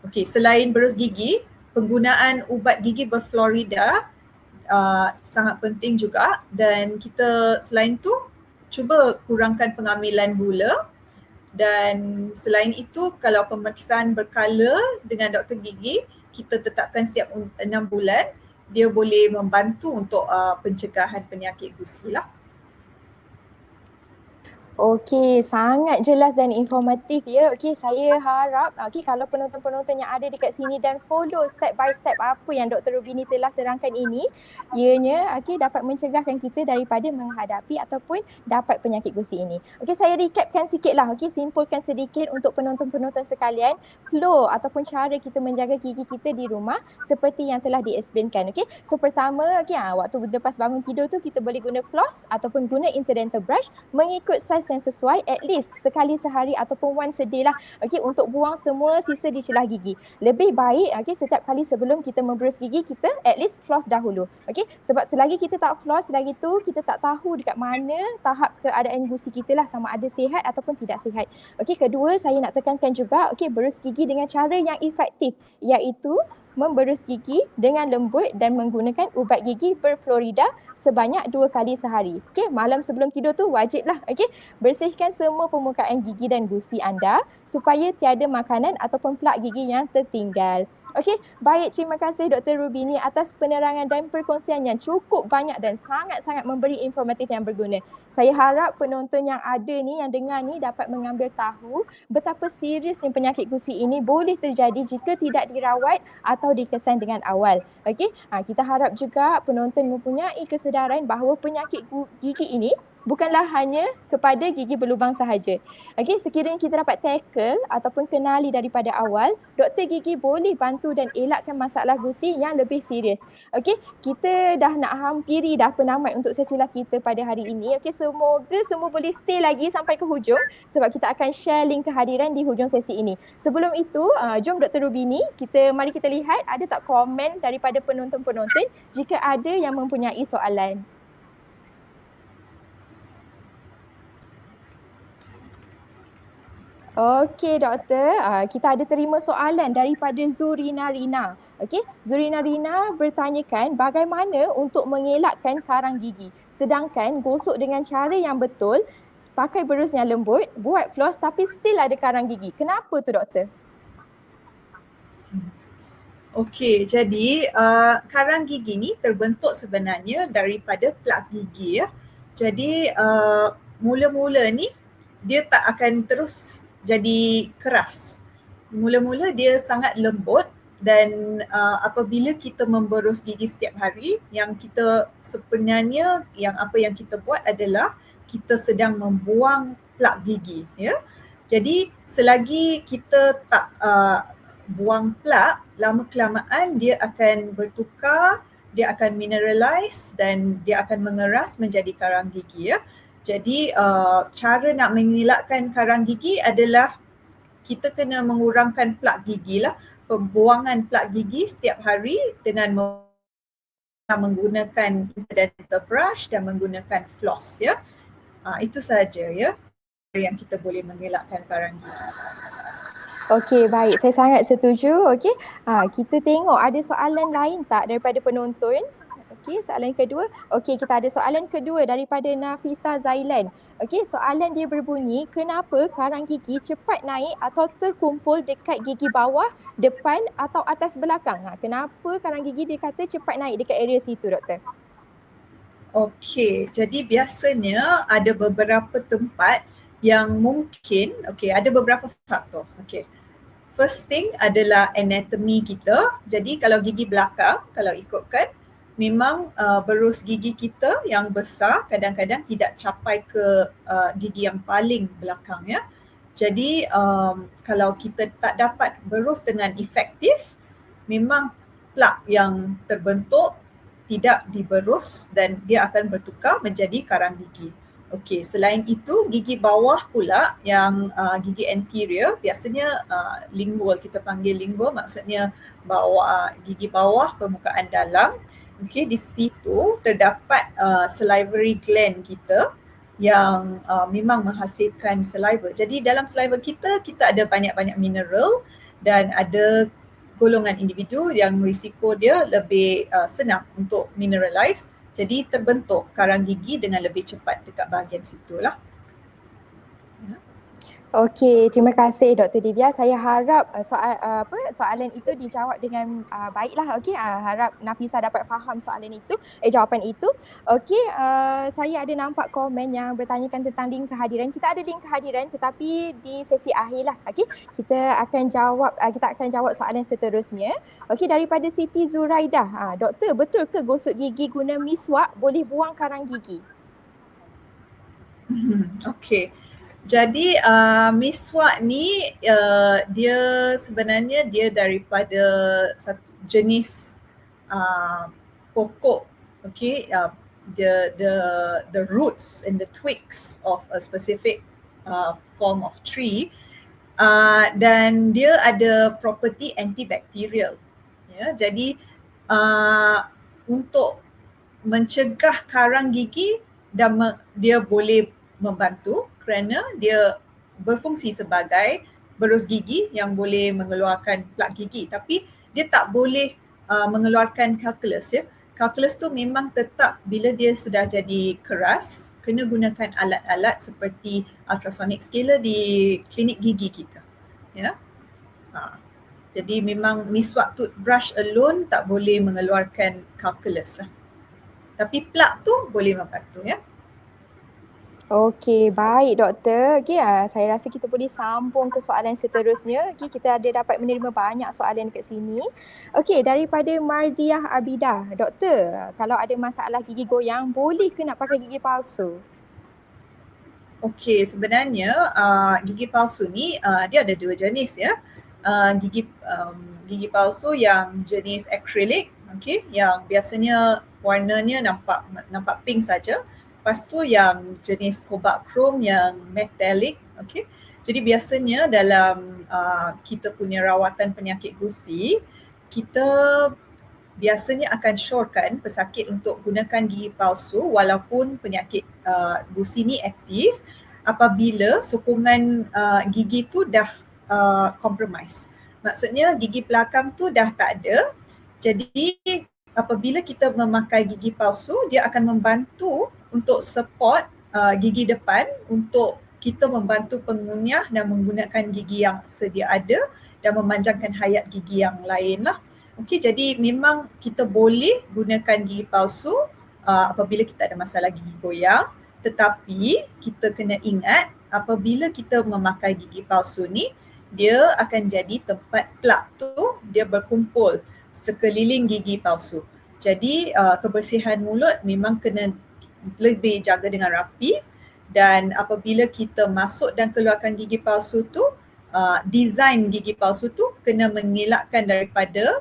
Okey, selain berus gigi, penggunaan ubat gigi berfluorida sangat penting juga, dan kita selain tu cuba kurangkan pengambilan gula. Dan selain itu, kalau pemeriksaan berkala dengan doktor gigi kita tetapkan setiap 6 bulan, dia boleh membantu untuk pencegahan penyakit gusi lah. Okey, sangat jelas dan informatif ya. Okey, saya harap kalau penonton-penonton yang ada dekat sini dan follow step by step apa yang Dr. Rubini telah terangkan ini, ianya dapat mencegahkan kita daripada menghadapi ataupun dapat penyakit gusi ini. Okey, saya recapkan sikitlah. Okey, simpulkan sedikit untuk penonton-penonton sekalian flow ataupun cara kita menjaga gigi kita di rumah seperti yang telah di-explainkan. Okey, so pertama waktu lepas bangun tidur tu kita boleh guna floss ataupun guna interdental brush mengikut saiz yang sesuai, at least sekali sehari ataupun once a day lah, untuk buang semua sisa di celah gigi. Lebih baik setiap kali sebelum kita memberus gigi kita at least floss dahulu. Sebab selagi kita tak floss lagi tu, kita tak tahu dekat mana tahap keadaan gusi kita lah, sama ada sihat ataupun tidak sihat. Kedua, saya nak tekankan juga berus gigi dengan cara yang efektif, iaitu memberus gigi dengan lembut dan menggunakan ubat gigi berfluorida sebanyak 2 kali sehari. Malam sebelum tidur tu wajiblah bersihkan semua permukaan gigi dan gusi anda supaya tiada makanan ataupun plak gigi yang tertinggal. Baik, terima kasih Dr. Rubini atas penerangan dan perkongsian yang cukup banyak dan sangat-sangat memberi informatif yang berguna. Saya harap penonton yang ada ni, yang dengar ni dapat mengambil tahu betapa seriusnya penyakit gusi ini boleh terjadi jika tidak dirawat atau dikesan dengan awal. Kita harap juga penonton mempunyai kesedaran bahawa penyakit gigi ini bukanlah hanya kepada gigi berlubang sahaja. Okey, sekiranya kita dapat tackle ataupun kenali daripada awal, doktor gigi boleh bantu dan elakkan masalah gusi yang lebih serius. Okey, kita dah nak hampiri dah penamat untuk sesi live kita pada hari ini. Okey, semoga semua boleh stay lagi sampai ke hujung sebab kita akan share link kehadiran di hujung sesi ini. Sebelum itu, jom Dr. Rubini, mari kita lihat ada tak komen daripada penonton-penonton jika ada yang mempunyai soalan. Okey doktor, kita ada terima soalan daripada Zurina Rina. Okey, Zurina Rina bertanyakan bagaimana untuk mengelakkan karang gigi. Sedangkan gosok dengan cara yang betul, pakai berus yang lembut, buat floss tapi still ada karang gigi. Kenapa tu doktor? Okey, jadi karang gigi ni terbentuk sebenarnya daripada plak gigi ya. Jadi mula-mula ni dia tak akan terus jadi keras. Mula-mula dia sangat lembut dan apabila kita memberus gigi setiap hari, yang kita sebenarnya apa yang kita buat adalah kita sedang membuang plak gigi ya. Jadi selagi kita tak buang plak, lama kelamaan dia akan bertukar, dia akan mineralize dan dia akan mengeras menjadi karang gigi ya. Jadi cara nak mengelakkan karang gigi adalah kita kena mengurangkan plak gigi lah. Pembuangan plak gigi setiap hari dengan menggunakan dental brush dan menggunakan floss ya. Itu sahaja ya yang kita boleh mengelakkan karang gigi. Okey, baik. Saya sangat setuju. Okey, kita tengok ada soalan lain tak daripada penonton? Okey, soalan kedua. Okey, kita ada soalan kedua daripada Nafisa Zailan. Okey, soalan dia berbunyi, kenapa karang gigi cepat naik atau terkumpul dekat gigi bawah, depan atau atas belakang? Kenapa karang gigi dia kata cepat naik dekat area situ, doktor? Okey, jadi biasanya ada beberapa tempat yang mungkin, ada beberapa faktor. First thing adalah anatomy kita. Jadi kalau gigi belakang, kalau ikutkan, memang berus gigi kita yang besar kadang-kadang tidak capai ke gigi yang paling belakang ya. Jadi kalau kita tak dapat berus dengan efektif, memang plak yang terbentuk tidak diberus dan dia akan bertukar menjadi karang gigi. Okey, selain itu gigi bawah pula yang gigi anterior, biasanya lingual, kita panggil lingual, maksudnya gigi bawah permukaan dalam. Okey, di situ terdapat salivary gland kita yang memang menghasilkan saliva. Jadi dalam saliva kita ada banyak-banyak mineral dan ada golongan individu yang risiko dia lebih senang untuk mineralize. Jadi terbentuk karang gigi dengan lebih cepat dekat bahagian situlah. Okey, terima kasih Dr. Divya. Saya harap soalan itu dijawab dengan baiklah. Okey, harap Nafisa dapat faham soalan itu, jawapan itu. Okey, saya ada nampak komen yang bertanyakan tentang link kehadiran. Kita ada link kehadiran tetapi di sesi akhir lah. Okey, kita akan jawab soalan seterusnya. Okey, daripada Siti Zuraidah. Doktor, betul ke gosok gigi guna miswak boleh buang karang gigi? Okey. Jadi miswak ni dia sebenarnya daripada satu jenis pokok, the roots and the twigs of a specific form of tree, dan dia ada property antibacterial. Ya, jadi untuk mencegah karang gigi dan dia boleh membantu kerana dia berfungsi sebagai berus gigi yang boleh mengeluarkan plak gigi, tapi dia tak boleh mengeluarkan calculus ya. Calculus tu memang tetap bila dia sudah jadi keras, kena gunakan alat-alat seperti ultrasonic scaler di klinik gigi kita. Ya. Jadi memang miswak toothbrush alone tak boleh mengeluarkan calculus lah. Tapi plak tu boleh membantu ya. Okey, baik doktor. Okey, saya rasa kita boleh sambung ke soalan seterusnya. Okey, kita ada dapat menerima banyak soalan dekat sini. Okey, daripada Mardiah Abidah. Doktor, kalau ada masalah gigi goyang, boleh ke nak pakai gigi palsu? Okey, sebenarnya gigi palsu ni dia ada dua jenis ya. Gigi palsu yang jenis akrilik, okey, yang biasanya warnanya nampak pink saja. Lepas tu yang jenis cobalt chrome yang metallic, okey. Jadi biasanya dalam kita punya rawatan penyakit gusi, kita biasanya akan syorkan pesakit untuk gunakan gigi palsu walaupun penyakit gusi ni aktif apabila sokongan gigi tu dah compromise. Maksudnya gigi belakang tu dah tak ada. Jadi apabila kita memakai gigi palsu, dia akan membantu untuk support gigi depan untuk kita membantu pengunyah dan menggunakan gigi yang sedia ada dan memanjangkan hayat gigi yang lain lah. Okey, jadi memang kita boleh gunakan gigi palsu apabila kita ada masalah gigi goyang, tetapi kita kena ingat apabila kita memakai gigi palsu ni, dia akan jadi tempat plak tu dia berkumpul sekeliling gigi palsu. Jadi kebersihan mulut memang kena lebih jaga dengan rapi, dan apabila kita masuk dan keluarkan gigi palsu tu, design gigi palsu tu kena mengelakkan daripada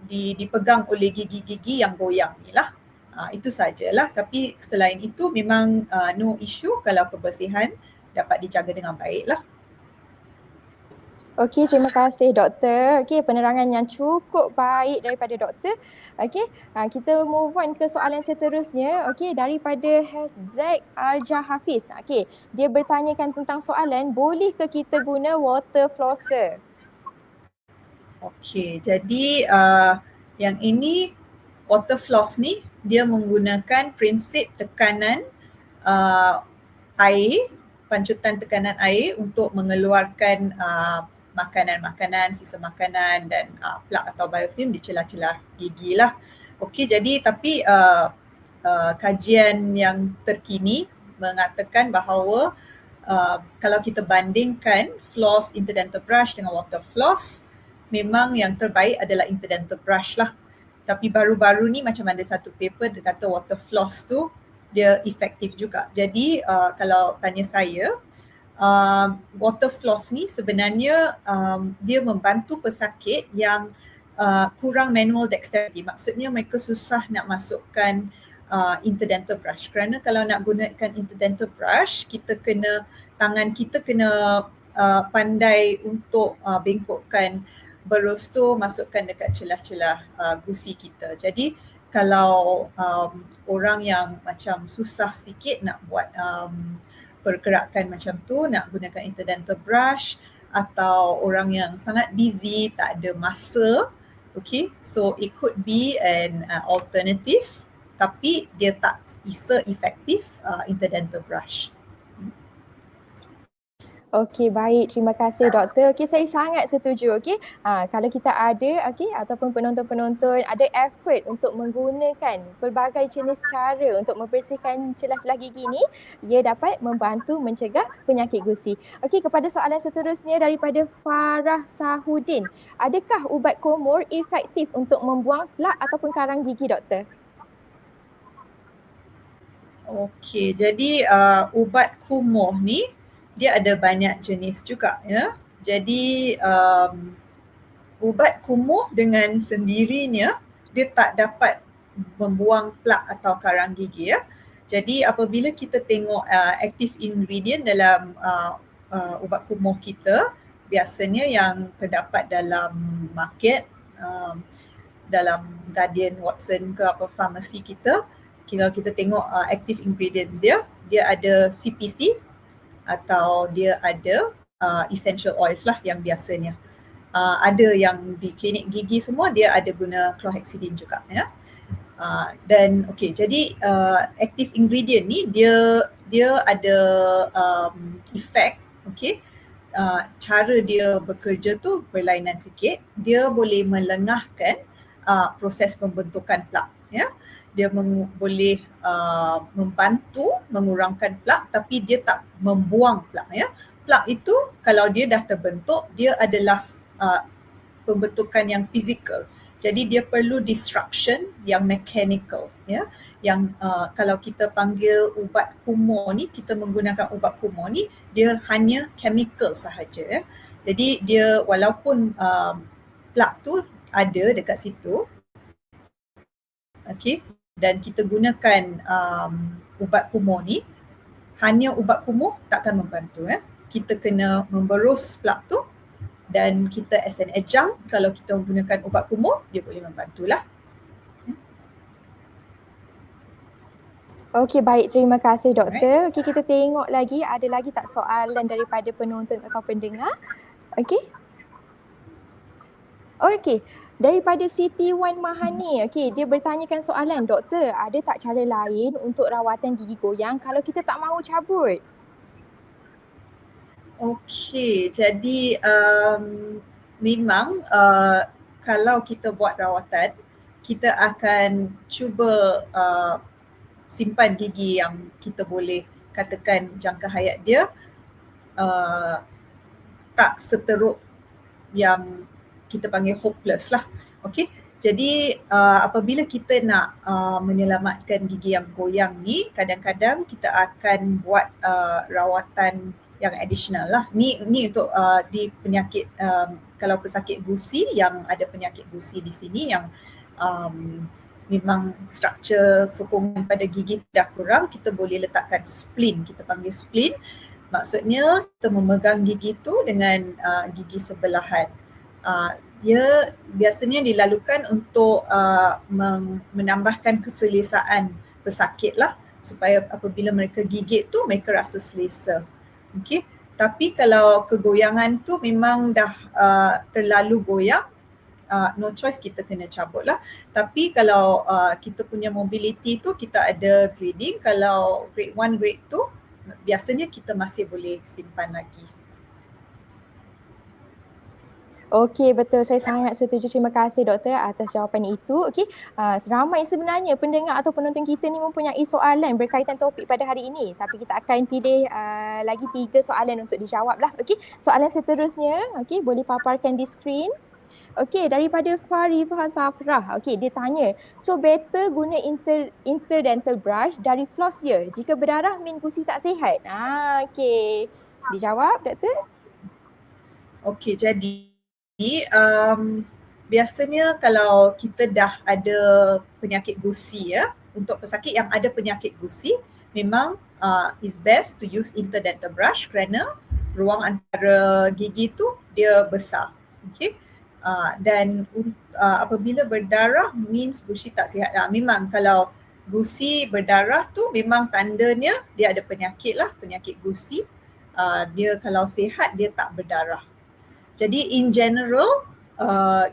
dipegang oleh gigi-gigi yang goyang ni lah. Itu sajalah, tapi selain itu memang no issue kalau kebersihan dapat dijaga dengan baik lah. Okey, terima kasih doktor. Okey, penerangan yang cukup baik daripada doktor. Okey, kita move on ke soalan seterusnya. Okey, daripada Zack Alja Hafiz. Okey, dia bertanyakan tentang soalan, bolehkah kita guna water flosser? Okey, jadi yang ini water floss ni dia menggunakan prinsip tekanan air, pancutan tekanan air untuk mengeluarkan makanan-makanan, sisa makanan dan plak atau biofilm di celah-celah gigi lah. Okey, jadi tapi kajian yang terkini mengatakan bahawa kalau kita bandingkan floss interdental brush dengan water floss, memang yang terbaik adalah interdental brush lah. Tapi baru-baru ni macam ada satu paper dia kata water floss tu dia efektif juga. Jadi kalau tanya saya, water floss ni sebenarnya dia membantu pesakit yang kurang manual dexterity. Maksudnya mereka susah nak masukkan interdental brush, kerana kalau nak gunakan interdental brush, tangan kita kena pandai untuk bengkokkan berus tu, masukkan dekat celah-celah gusi kita. Jadi kalau orang yang macam susah sikit nak buat pergerakan macam tu, nak gunakan interdental brush, atau orang yang sangat busy, tak ada masa, okay, so it could be an alternative, tapi dia tak se-efektif interdental brush. Okey, baik. Terima kasih doktor. Okey, saya sangat setuju. Okey, kalau kita ada ataupun penonton-penonton ada effort untuk menggunakan pelbagai jenis cara untuk membersihkan celah-celah gigi ni, ia dapat membantu mencegah penyakit gusi. Okey, kepada soalan seterusnya daripada Farah Sahudin. Adakah ubat Komor efektif untuk membuang plak ataupun karang gigi, doktor? Okey, jadi ubat kumuh ni dia ada banyak jenis juga ya. Jadi ubat kumuh dengan sendirinya dia tak dapat membuang plak atau karang gigi ya. Jadi apabila kita tengok active ingredient dalam ubat kumuh kita, biasanya yang terdapat dalam market, dalam Guardian, Watson ke apa farmasi kita, kalau kita tengok active ingredients dia ada CPC atau dia ada essential oils lah yang biasanya. Ada yang di klinik gigi semua dia ada guna chlorhexidine juga ya. Dan okey, jadi active ingredient ni dia ada efek, okey. Cara dia bekerja tu berlainan sikit. Dia boleh melengahkan proses pembentukan plak ya. Dia boleh membantu mengurangkan plak, tapi dia tak membuang plak ya. Plak itu kalau dia dah terbentuk, dia adalah pembentukan yang fizikal. Jadi dia perlu disruption yang mechanical, ya. Yang kalau kita panggil ubat kumur ni, kita menggunakan ubat kumur ni, dia hanya chemical sahaja, ya. Jadi dia walaupun plug tu ada dekat situ, okey, dan kita gunakan ubat kumur ni, hanya ubat kumur takkan membantu, ya. Kita kena memberus plug tu, dan kita as an adjunct, kalau kita menggunakan ubat kumur, dia boleh membantulah. Okey, baik. Terima kasih, Doktor. Okey, kita tengok lagi. Ada lagi tak soalan daripada penonton atau pendengar? Okey. Okey. Daripada Siti Wan Mahani. Okey, dia bertanyakan soalan. Doktor, ada tak cara lain untuk rawatan gigi goyang kalau kita tak mahu cabut? Okey, jadi memang kalau kita buat rawatan, kita akan cuba simpan gigi yang kita boleh katakan jangka hayat dia tak seteruk yang kita panggil hopeless lah. Okey, jadi apabila kita nak menyelamatkan gigi yang goyang ni, kadang-kadang kita akan buat rawatan yang additional lah. Ni untuk di penyakit kalau pesakit gusi, yang ada penyakit gusi di sini yang memang struktur sokongan pada gigi dah kurang, kita boleh letakkan splint, kita panggil splint. Maksudnya kita memegang gigi tu dengan gigi sebelahan. Dia biasanya dilalukan untuk menambahkan keselesaan pesakit lah, supaya apabila mereka gigit tu mereka rasa selesa. Okey. Tapi kalau kegoyangan tu memang dah terlalu goyang, no choice, kita kena cabut lah. Tapi kalau kita punya mobility tu, kita ada grading. Kalau grade 1, grade 2, biasanya kita masih boleh simpan lagi. Okey, betul. Saya sangat setuju. Terima kasih, Doktor, atas jawapan itu. Okey, ramai sebenarnya pendengar atau penonton kita ni mempunyai soalan berkaitan topik pada hari ini. Tapi kita akan pilih lagi 3 soalan untuk dijawab lah. Okey, soalan seterusnya, okey, boleh paparkan di skrin. Okey, daripada Farifah Safrah. Okey, dia tanya, so better guna interdental brush dari flossier jika berdarah mean gusi tak sihat? Okey. Dijawab, Doktor? Okey, jadi biasanya kalau kita dah ada penyakit gusi, ya, untuk pesakit yang ada penyakit gusi, memang is best to use interdental brush kerana ruang antara gigi tu dia besar. Okey. Dan apabila berdarah means gusi tak sihat. Memang kalau gusi berdarah tu memang tandanya dia ada penyakit lah, penyakit gusi. Dia kalau sihat dia tak berdarah. Jadi in general,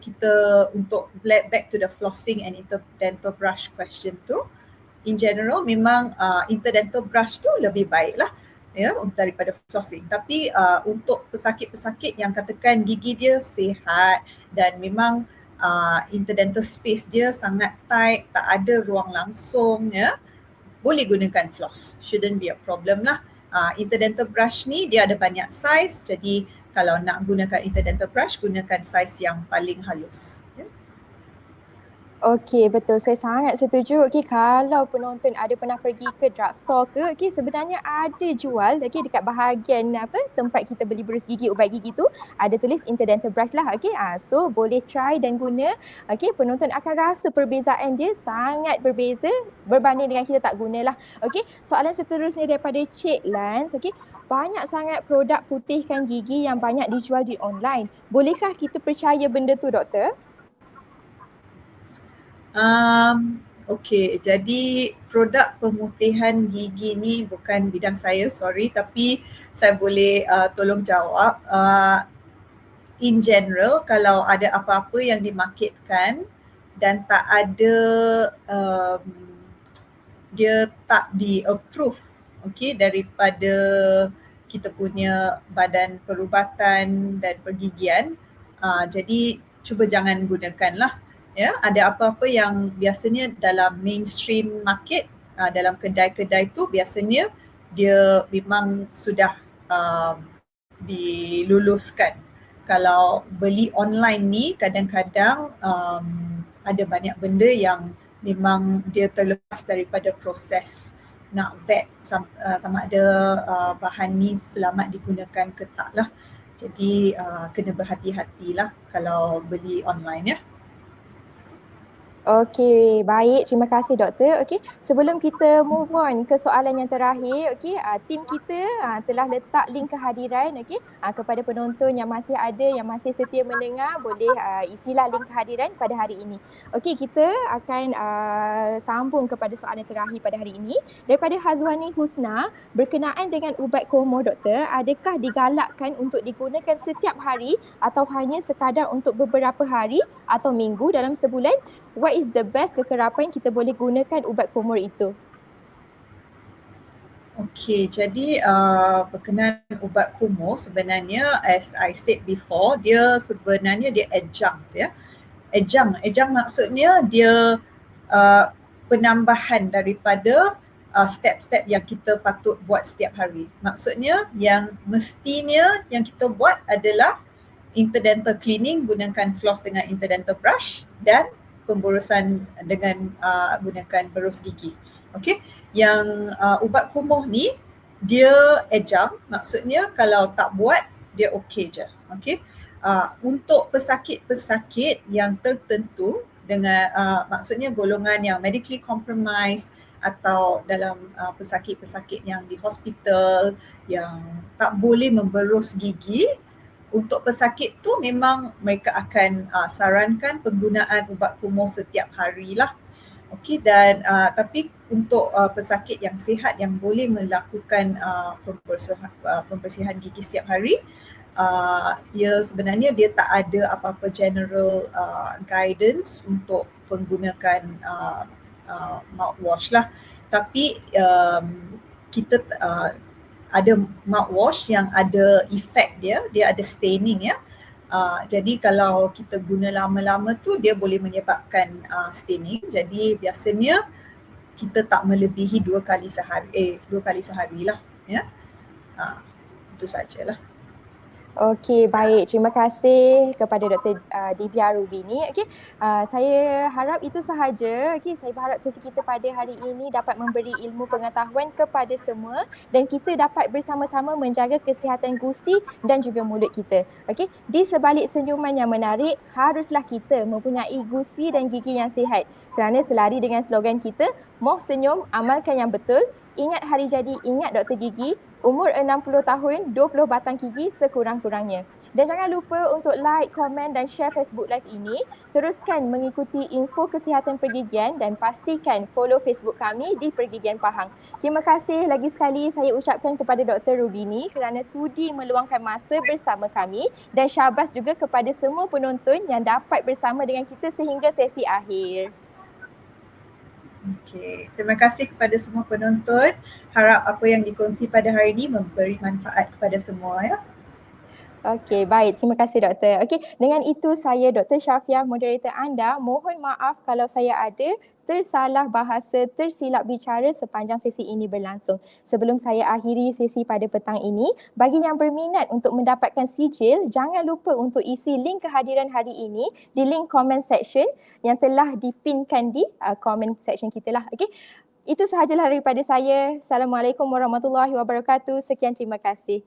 kita untuk back to the flossing and interdental brush question tu, in general memang interdental brush tu lebih baik lah, ya, daripada flossing. Tapi untuk pesakit-pesakit yang katakan gigi dia sihat dan memang interdental space dia sangat tight, tak ada ruang langsung, ya, boleh gunakan floss. Shouldn't be a problem lah. Interdental brush ni dia ada banyak size, jadi kalau nak gunakan interdental brush, gunakan size yang paling halus. Ya. Okey, betul. Saya sangat setuju. Okey, kalau penonton ada pernah pergi ke drugstore ke, okey, sebenarnya ada jual, okey, dekat bahagian tempat kita beli berus gigi, ubat gigi tu, ada tulis interdental brush lah. Okey, so boleh try dan guna. Okey, penonton akan rasa perbezaan dia sangat berbeza berbanding dengan kita tak guna lah. Okey, soalan seterusnya daripada Cik Lance. Okey, banyak sangat produk putihkan gigi yang banyak dijual di online. Bolehkah kita percaya benda tu, Doktor? Okey, jadi produk pemutihan gigi ni bukan bidang saya, sorry, tapi saya boleh tolong jawab. In general, kalau ada apa-apa yang dimarketkan dan tak ada, dia tak di-approve, okey, daripada kita punya badan perubatan dan pergigian, jadi cuba jangan gunakanlah. Ya, ada apa-apa yang biasanya dalam mainstream market, dalam kedai-kedai tu biasanya dia memang sudah diluluskan. Kalau beli online ni kadang-kadang ada banyak benda yang memang dia terlepas daripada proses nak vet sama ada bahan ni selamat digunakan ke tak lah. Jadi kena berhati-hatilah kalau beli online ya. Okey, baik. Terima kasih doktor. Okey, sebelum kita move on ke soalan yang terakhir, okey, tim kita telah letak link kehadiran okey, kepada penonton yang masih ada, yang masih setia mendengar, boleh isilah link kehadiran pada hari ini. Okey, kita akan sambung kepada soalan terakhir pada hari ini daripada Hazwani Husna, berkenaan dengan ubat komo doktor, adakah digalakkan untuk digunakan setiap hari atau hanya sekadar untuk beberapa hari atau minggu dalam sebulan? What is the best kekerapan kita boleh gunakan ubat kumur itu? Okey, jadi berkenaan ubat kumur sebenarnya as I said before, dia sebenarnya dia adjunct ya. Adjunct maksudnya dia penambahan daripada step-step yang kita patut buat setiap hari. Maksudnya yang mestinya yang kita buat adalah interdental cleaning gunakan floss dengan interdental brush dan pemburusan dengan gunakan berus gigi. Okey, yang ubat kumuh ni dia adjunct, maksudnya kalau tak buat dia okey je. Okey. Untuk pesakit-pesakit yang tertentu dengan maksudnya golongan yang medically compromised atau dalam pesakit-pesakit yang di hospital yang tak boleh memberus gigi, untuk pesakit tu memang mereka akan sarankan penggunaan ubat kumuh setiap hari lah. Okey, dan tapi untuk pesakit yang sihat yang boleh melakukan pembersihan gigi setiap hari, sebenarnya dia tak ada apa-apa general guidance untuk menggunakan mouthwash lah. Tapi kita ada mouthwash yang ada efek dia ada staining ya. Jadi kalau kita guna lama-lama tu dia boleh menyebabkan staining. Jadi biasanya kita tak melebihi 2 kali sehari lah ya. Itu sajalah. Okey, baik. Terima kasih kepada Dr. Divya Rubini. Okey, saya harap itu sahaja. Okey, saya berharap sesi kita pada hari ini dapat memberi ilmu pengetahuan kepada semua dan kita dapat bersama-sama menjaga kesihatan gusi dan juga mulut kita. Okey, di sebalik senyuman yang menarik, haruslah kita mempunyai gusi dan gigi yang sihat. Kerana selari dengan slogan kita, moh senyum, amalkan yang betul. Ingat hari jadi, ingat doktor gigi. Umur 60 tahun, 20 batang gigi sekurang-kurangnya. Dan jangan lupa untuk like, komen dan share Facebook Live ini. Teruskan mengikuti info kesihatan pergigian dan pastikan follow Facebook kami di Pergigian Pahang. Terima kasih lagi sekali saya ucapkan kepada Dr. Rubini kerana sudi meluangkan masa bersama kami dan syabas juga kepada semua penonton yang dapat bersama dengan kita sehingga sesi akhir. Okey, terima kasih kepada semua penonton. Harap apa yang dikongsi pada hari ini memberi manfaat kepada semua ya. Okey, baik. Terima kasih doktor. Okey, dengan itu saya Dr. Syafiah, moderator anda, mohon maaf kalau saya ada tersalah bahasa, tersilap bicara sepanjang sesi ini berlangsung. Sebelum saya akhiri sesi pada petang ini, bagi yang berminat untuk mendapatkan sijil, jangan lupa untuk isi link kehadiran hari ini di link comment section yang telah dipinkan di comment section kita lah. Okey, itu sahajalah daripada saya. Assalamualaikum warahmatullahi wabarakatuh. Sekian, terima kasih.